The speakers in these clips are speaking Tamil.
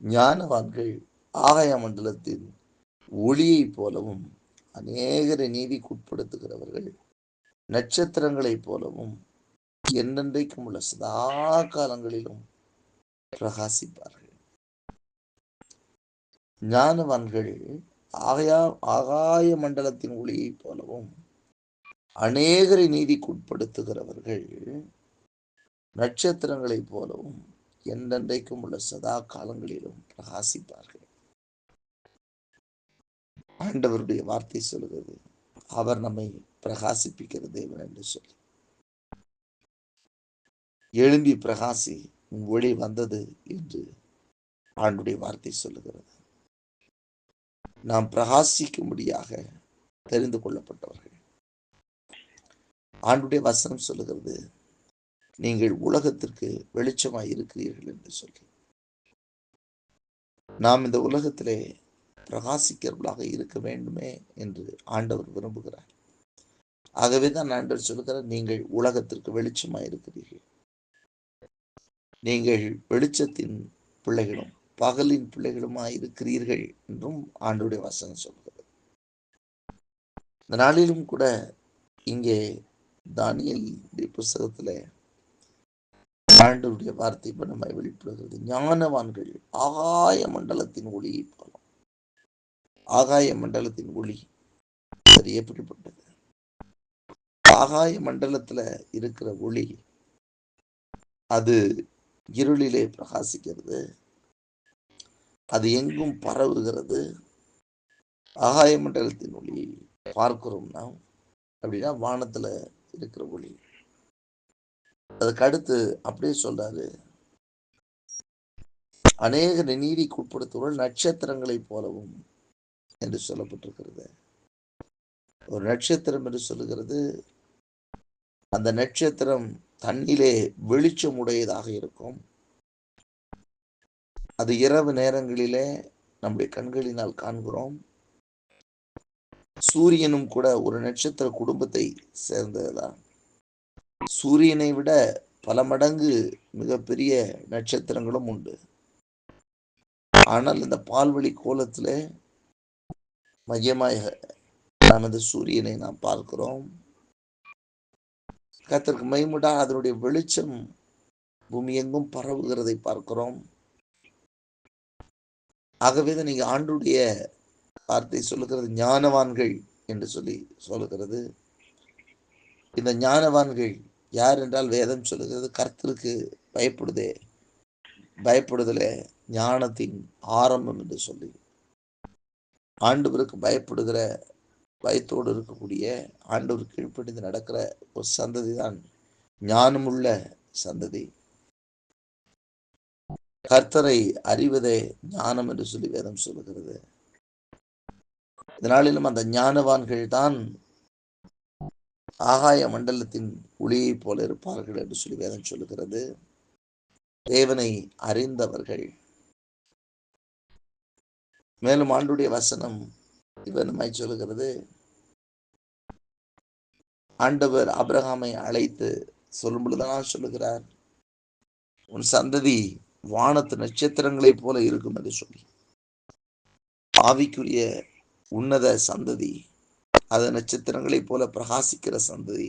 ஞானவான்கள் ஆகாய மண்டலத்தின் ஒளியைப் போலவும், அநேகரை நீதிக்குட்படுத்துகிறவர்கள் நட்சத்திரங்களைப் போலவும் என்றென்றைக்கும் உள்ள சதா காலங்களிலும் பிரகாசிப்பார்கள். ஞானவான்கள் ஆகாய மண்டலத்தின் ஒளியைப் போலவும் அநேகரை நீதிக்குட்படுத்துகிறவர்கள் நட்சத்திரங்களைப் போலவும் என்றென்றைக்கும் உள்ள சதா காலங்களிலும் பிரகாசிப்பார்கள். ஆண்டவருடைய வார்த்தை சொல்கிறது, அவர் நம்மை பிரகாசிப்பிக்கிற தேவன் என்று சொல்லி. எழும்பி பிரகாசி, ஒளி வந்தது என்று ஆண்டுடைய வார்த்தை சொல்லுகிறது. நாம் பிரகாசிக்கும்படியாக தெரிந்து கொள்ளப்பட்டவர்கள். ஆண்டுடைய வசனம் சொல்லுகிறது, நீங்கள் உலகத்திற்கு வெளிச்சமாய் இருக்கிறீர்கள் என்று சொல்லி. நாம் இந்த உலகத்திலே பிரகாசிக்கிறவர்களாக இருக்க வேண்டுமே என்று ஆண்டவர் விரும்புகிறார். ஆகவே தான் ஆண்டவர் சொல்லுகிறார், நீங்கள் உலகத்திற்கு வெளிச்சமாய் இருக்கிறீர்கள். நீங்கள் வெளிச்சத்தின் பிள்ளைகளும் பகலின் பிள்ளைகளுமாய் இருக்கிறீர்கள் என்றும் ஆண்டவருடைய வசனம் சொல்கிறது. இந்த நாளிலும் கூட இங்கே தானியேல் புஸ்தகத்தில் ஆண்டவருடைய வார்த்தை நம்மை வெளிப்படுகிறது. ஞானவான்கள் ஆகாய மண்டலத்தின் ஒளியை போல. ஆகாய மண்டலத்தின் ஒளி அது எப்படிப்பட்டது? ஆகாய மண்டலத்துல இருக்கிற ஒளி அது இருளிலே பிரகாசிக்கிறது, அது எங்கும் பரவுகிறது. ஆகாய மண்டலத்தின் ஒளி பார்க்கிறோம் நாம் அப்படின்னா வானத்துல இருக்கிற ஒளி. அதுக்கு அடுத்து அப்படியே சொல்றாரு, அநேக நீதிக்குட்படுத்துவர்கள் நட்சத்திரங்களைப் போலவும் என்று சொல்லப்பட்டிருக்கிறது. ஒரு நட்சத்திரம் என்று சொல்லுகிறது, அந்த நட்சத்திரம் தன்னிலே வெளிச்சம் உடையதாக இருக்கும். அது இரவு நேரங்களிலே நம்முடைய கண்களினால் காண்கிறோம். சூரியனும் கூட ஒரு நட்சத்திர குடும்பத்தை சேர்ந்ததுதான். சூரியனை விட பல மடங்கு மிகப்பெரிய நட்சத்திரங்களும் உண்டு. ஆனால் இந்த பால்வெளி கோலத்திலே மையமாக நமது சூரியனை நாம் பார்க்கிறோம். கர்த்தருக்கு மகிமையுண்டா, அதனுடைய வெளிச்சம் பூமி எங்கும் பரவுகிறதை பார்க்கிறோம். ஆகவேதான் நீங்க ஆண்டுடைய வார்த்தை சொல்லுகிறது ஞானவான்கள் என்று சொல்லி சொல்லுகிறது. இந்த ஞானவான்கள் யார் என்றால் வேதம் சொல்லுகிறது, கர்த்தருக்கு பயப்படுதலே ஞானத்தின் ஆரம்பம் என்று சொல்லி. ஆண்டவருக்கு பயப்படுகிற, பயத்தோடு இருக்கக்கூடிய, ஆண்டவருக்கு கீழ்ப்படிந்து நடக்கிற ஒரு சந்ததி தான் ஞானமுள்ள சந்ததி. கர்த்தரை அறிவதே ஞானம் என்று சொல்லி வேதம் சொல்லுகிறது. இதனாலும் அந்த ஞானவான்கள் தான் ஆகாய மண்டலத்தின் ஒளியை போல இருப்பார்கள் என்று சொல்லி வேதம் சொல்லுகிறது. தேவனை அறிந்தவர்கள். மேலும் ஆண்டுடைய வசனம் இவனுமாய் சொல்லுகிறது, ஆண்டவர் ஆபிரகாமை அழைத்து சொல்லும் பொழுதுதான் சொல்லுகிறார், உன் சந்ததி வானத்து நட்சத்திரங்களைப் போல இருக்கும் என்று சொல்லி. ஆவிக்குரிய உன்னத சந்ததி, அது நட்சத்திரங்களைப் போல பிரகாசிக்கிற சந்ததி.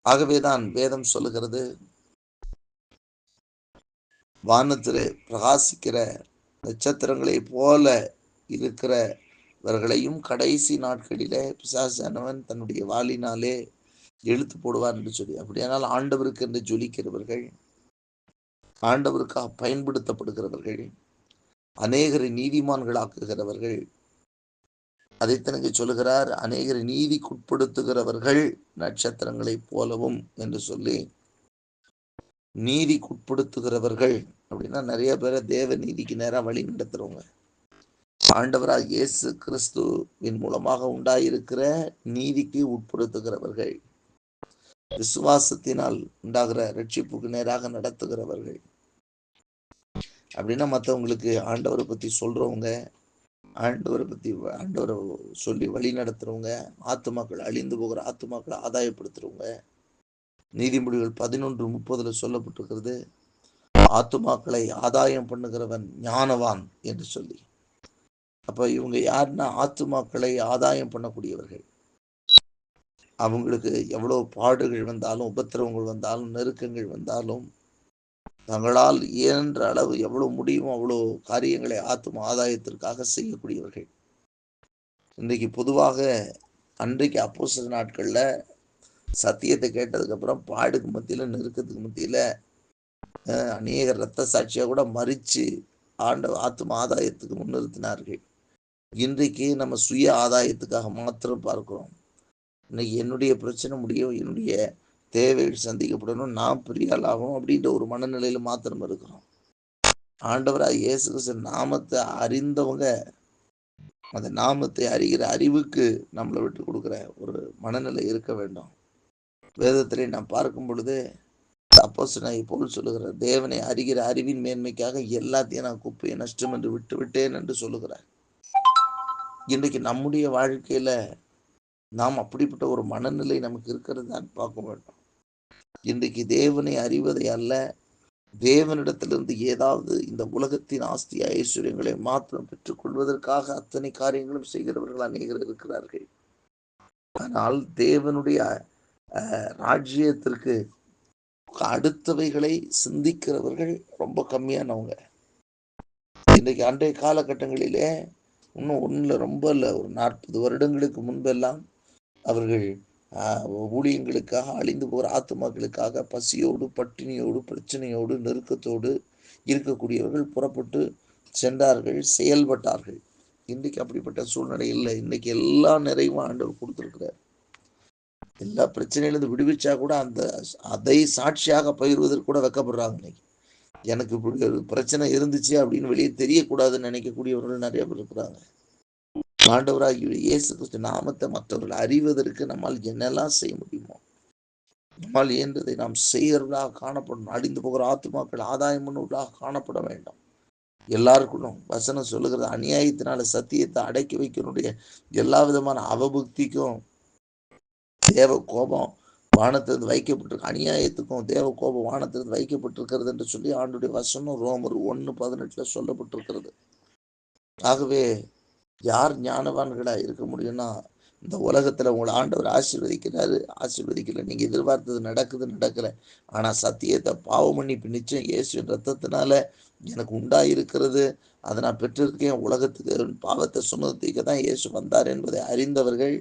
ஆகவேதான் வேதம் சொல்லுகிறது, வானத்திலே பிரகாசிக்கிற நட்சத்திரங்களை போல இருக்கிறவர்களையும் கடைசி நாட்களிலே பிசாசானவன் தன்னுடைய வாளினாலே இழுத்து போடுவார் என்று சொல்லி. அப்படியானால் ஆண்டவருக்கு என்று ஜொலிக்கிறவர்கள், ஆண்டவருக்காக பயன்படுத்தப்படுகிறவர்கள், அநேகரை நீதிமான்களாக்குகிறவர்கள், அதைத்தனக்கு சொல்லுகிறார், அநேகரை நீதிக்குட்படுத்துகிறவர்கள் நட்சத்திரங்களைப் போலவும் என்று சொல்லி. நீதிக்குட்படுத்துகிறவர்கள் அப்படின்னா நிறைய பேரை தேவ நீதிக்கு நேராக வழி நடத்துறவங்க. ஆண்டவராக இயேசு கிறிஸ்துவின் மூலமாக உண்டாயிருக்கிற நீதிக்கு உட்படுத்துகிறவர்கள், விசுவாசத்தினால் உண்டாகிற ரட்சிப்புக்கு நேராக நடத்துகிறவர்கள். அப்படின்னா மற்றவங்களுக்கு ஆண்டவரை பத்தி சொல்றவங்க, ஆண்டவரை சொல்லி வழி நடத்துறவங்க, ஆத்துமாக்கள் அழிந்து போகிற ஆத்துமாக்களை ஆதாயப்படுத்துறவங்க. நீதிமொழிகள் 11:30 சொல்லப்பட்டிருக்கிறது, ஆத்துமாக்களை ஆதாயம் பண்ணுகிறவன் ஞானவான் என்று சொல்லி. அப்ப இவங்க யாருன்னா ஆத்துமாக்களை ஆதாயம் பண்ணக்கூடியவர்கள். அவங்களுக்கு எவ்வளவு பாடுகள் வந்தாலும், உபத்திரவங்கள் வந்தாலும், நெருக்கங்கள் வந்தாலும், தங்களால் இயன்ற அளவு எவ்வளவு முடியுமோ அவ்வளவு காரியங்களை ஆத்தும ஆதாயத்திற்காக செய்யக்கூடியவர்கள். இன்றைக்கு பொதுவாக அன்றைக்கு அப்போஸ்தலர் நாட்கள்ல சத்தியத்தை கேட்டதுக்கு அப்புறம் பாடுக்கு மத்தியில, நெருக்கத்துக்கு மத்தியில அநேக இரத்த சாட்சியா கூட மறிச்சு ஆத்தும ஆதாயத்துக்கு முன்னிறுத்தினார்கள். இன்றைக்கு நம்ம சுய ஆதாயத்துக்காக மாத்திரம் பார்க்கிறோம். இன்னைக்கு என்னுடைய பிரச்சனை முடியும், என்னுடைய தேவைகள் சந்திக்கப்படணும், நான் பெரிய ஆளாகும் அப்படின்ற ஒரு மனநிலையில மாத்திரம் இருக்கிறோம். ஆண்டவராக இயேசு கிறிஸ்து நாமத்தை அறிந்தவங்க அந்த நாமத்தை அறிகிற அறிவுக்கு நம்மளை விட்டு கொடுக்குற ஒரு மனநிலை இருக்க வேண்டும். வேதத்திலே நாம் பார்க்கும் பொழுது அப்போஸ்தலனாகிய பவுல் சொல்லுகிறார், தேவனை அறிகிற அறிவின் மேன்மைக்காக எல்லாத்தையும் நான் குப்பையை நஷ்டம் என்று விட்டு விட்டேன் என்று சொல்லுகிறார். இன்றைக்கு நம்முடைய வாழ்க்கையில நாம் அப்படிப்பட்ட ஒரு மனநிலை நமக்கு இருக்கிறது தான் பார்க்க வேண்டும். இன்றைக்கு தேவனை அறிவதை அல்ல, தேவனிடத்திலிருந்து ஏதாவது இந்த உலகத்தின் ஆஸ்தி ஐஸ்வர்யங்களை மாத்திரம் பெற்றுக் கொள்வதற்காக அத்தனை காரியங்களும் செய்கிறவர்கள் அநேகர் இருக்கிறார்கள். ஆனால் தேவனுடைய ராஜ்யத்திற்கு அடுத்தவைகளை சிந்திக்கிறவர்கள் ரொம்ப கம்மியானவங்க. இன்றைக்கு அன்றைய காலகட்டங்களிலே இன்னும் ஒன்றில் ரொம்ப இல்லை, ஒரு 40 வருடங்களுக்கு முன்பெல்லாம் அவர்கள் ஊழியங்களுக்காக அழிந்து போகிற ஆத்துமாக்களுக்காக பசியோடு, பட்டினியோடு, பிரச்சனையோடு, நெருக்கத்தோடு இருக்கக்கூடியவர்கள் புறப்பட்டு சென்றார்கள், செயல்பட்டார்கள். இன்றைக்கு அப்படிப்பட்ட சூழ்நிலை இல்லை. இன்னைக்கு எல்லா நிறைவும் ஆண்டவர் கொடுத்திருக்கிறார். எல்லா பிரச்சனையிலிருந்து விடுவிச்சா கூட அதை சாட்சியாக பகிர்வதற்கு கூட வெக்கப்படுறாங்க. இன்னைக்கு எனக்கு இப்படி ஒரு பிரச்சனை இருந்துச்சு அப்படின்னு வெளியே தெரியக்கூடாதுன்னு நினைக்கக்கூடியவர்கள் நிறைய பேர் இருக்கிறாங்க. ஆண்டவராகிய இயேசு கிறிஸ்து நாமத்தை மற்றவர்கள் அறிவதற்கு நம்மால் என்னெல்லாம் செய்ய முடியுமோ நம்மால் இயன்றதை நாம் செய்கிறவர்களாக காணப்படணும். அழிந்து போகிற ஆத்துமாக்கள் ஆதாயம் பண்ணுவதாக காணப்பட வேண்டும். எல்லாருக்குள்ளும் வசனம் சொல்லுகிறது, அநியாயத்தினால சத்தியத்தை அடக்கி வைக்கக்கூடிய எல்லா விதமான அவபக்திக்கும் தேவ கோபம் வானத்திலிருந்து வைக்கப்பட்டிருக்கு, அநியாயத்துக்கும் தேவ கோபம் வானத்திலிருந்து வைக்கப்பட்டிருக்கிறது என்று சொல்லி ஆண்டுடைய வசனம் ரோமர் 1:18 சொல்லப்பட்டிருக்கிறது. ஆகவே யார் ஞானவான்களா இருக்க முடியும்னா, இந்த உலகத்துல உங்களை ஆண்டவர் ஆசீர்வதிக்கிறாரு, ஆசீர்வதிக்கல, நீங்க எதிர்பார்த்தது நடக்கல, ஆனா சத்தியத்தை பாவ மன்னிப்பு நிச்சயம் இயேசுவின் ரத்தத்தினால எனக்கு உண்டாயிருக்கிறது, அதை நான் பெற்றிருக்கேன், உலகத்துக்கு பாவத்தை சுமத்திக்க தான் இயேசு வந்தார் என்பதை அறிந்தவர்கள்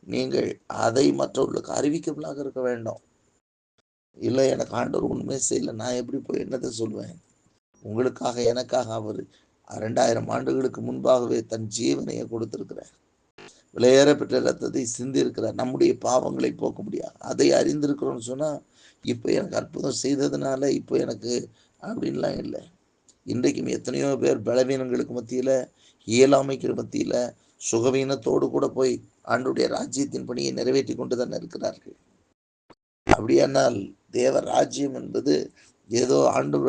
நீங்கள் அதை மற்றவர்களுக்கு அறிவிக்கலாக இருக்க வேண்டும். இல்லை, எனக்கு ஆண்டவர் உண்மை செய்யல, நான் எப்படி போய் என்னத்தை சொல்வேன்? உங்களுக்காக எனக்காக அவர் 2000 ஆண்டுகளுக்கு முன்பாகவே தன் ஜீவனையை கொடுத்திருக்கிறார். விலையேற பெற்ற ரத்தத்தை சிந்தி இருக்கிறார். நம்முடைய பாவங்களை போக்க முடியாது. அதை அறிந்திருக்கிறோம்னு சொன்னா இப்போ எனக்கு அற்புதம் செய்ததுனால இப்போ எனக்கு அப்படின்லாம் இல்லை. இன்றைக்கும் எத்தனையோ பேர் பலவீனங்களுக்கு மத்தியில, இயலாமைக்கு மத்தியில, சுகவீனத்தோடு கூட போய் ஆண்டுடைய ராஜ்யத்தின் பணியை நிறைவேற்றி கொண்டு தான் இருக்கிறார்கள். அப்படியானால் தேவ ராஜ்யம் என்பது ஏதோ ஆண்டு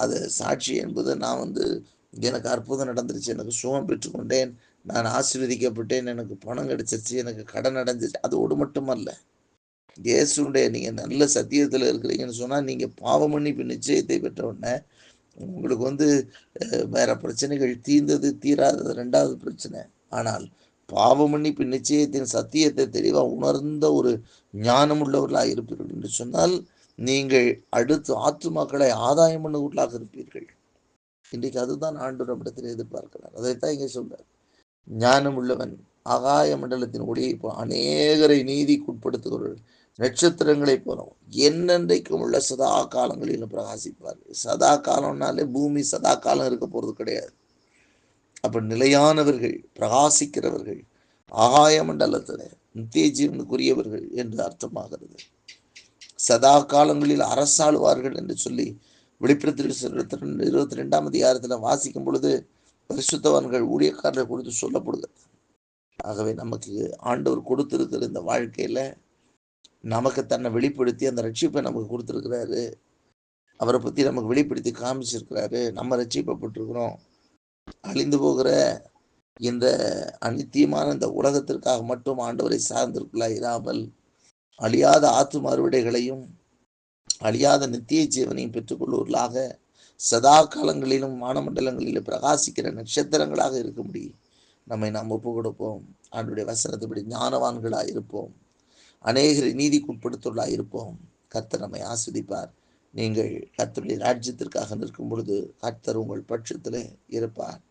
அது சாட்சி என்பது நான் எனக்கு அற்புதம் நடந்துருச்சு, எனக்கு சுகம் பெற்றுக்கொண்டேன், நான் ஆசீர்வதிக்கப்பட்டேன், எனக்கு பணம் கிடைச்சிருச்சு, எனக்கு கடன் அடைஞ்சிச்சு, அதோடு மட்டுமல்ல. இயேசுடைய நீங்க நல்ல சத்தியத்தில் இருக்கிறீங்கன்னு சொன்னா நீங்க பாவ மன்னிப்பு நிச்சயத்தை பெற்ற உடனே உங்களுக்கு வேற பிரச்சனைகள் தீர்ந்தது தீராதது 2வது பிரச்சனை. ஆனால் பாவ மன்னிப்பு நிச்சயத்தின் சத்தியத்தை தெளிவாக உணர்ந்த ஒரு ஞானம் உள்ளவர்களாக இருப்பீர்கள் என்று சொன்னால் நீங்கள் அடுத்து ஆத்துமாக்களை ஆதாயம் பண்ணவர்களாக இருப்பீர்கள். இன்றைக்கு அதுதான் ஆண்டவர் நம்மிடத்தில் எதிர்பார்க்கிறார். அதைத்தான் இங்கே சொல்றார், ஞானம் உள்ளவன் ஆகாய மண்டலத்தின் ஒளியை அநேகரை நீதிக்குட்படுத்துகிறவர்கள் நட்சத்திரங்களை போனோம் என்னென்றைக்கும் உள்ள சதா காலங்களிலும் பிரகாசிப்பார்கள். சதா காலம்னாலே பூமி சதா காலம் இருக்க போறது கிடையாது. அப்ப நிலையானவர்கள், பிரகாசிக்கிறவர்கள், ஆகாய மண்டலத்தில் நித்திய ஜீவனுக்குரியவர்கள் என்று அர்த்தமாகிறது. சதா காலங்களில் அரசாளுவார்கள் என்று சொல்லி வெளிப்படுத்தல் 22ஆம் அதிகாரத்தில் வாசிக்கும் பொழுது பரிசுத்தவான்கள் ஊழியக்காரர்கள் கொடுத்து சொல்லப்படுகிறது. ஆகவே நமக்கு ஆண்டவர் கொடுத்திருக்கிற இந்த வாழ்க்கையில நமக்கு தன்னை வெளிப்படுத்தி அந்த ரட்சிப்பை நமக்கு கொடுத்திருக்கிறாரு. அவரை பத்தி நமக்கு வெளிப்படுத்தி காமிச்சிருக்கிறாரு. நம்ம ரட்சிக்கப்பட்டிருக்கிறோம். அழிந்து போகிற இந்த அநித்தியமான இந்த உலகத்திற்காக மட்டும் ஆண்டவரை சார்ந்திருக்கலாம் இராமல் அழியாத ஆத்தும அறுவடைகளையும் அழியாத நித்திய ஜீவனையும் பெற்றுக்கொள்வர்களாக சதா காலங்களிலும் வானமண்டலங்களிலும் பிரகாசிக்கிற நட்சத்திரங்களாக இருக்கும்படி நம்மை நாம் ஒப்பு கொடுப்போம். ஆண்டுடைய வசனத்தைப்படி ஞானவான்களாக இருப்போம். அநேகரை நீதிக்குட்படுத்துவர்களாக இருப்போம். கர்த்தர் நம்மை ஆஸ்வதிப்பார். நீங்கள் கர்த்தருடைய ராஜ்யத்திற்காக நிற்கும் பொழுது கர்த்தர் உங்கள் பட்சத்திலே இருப்பார்.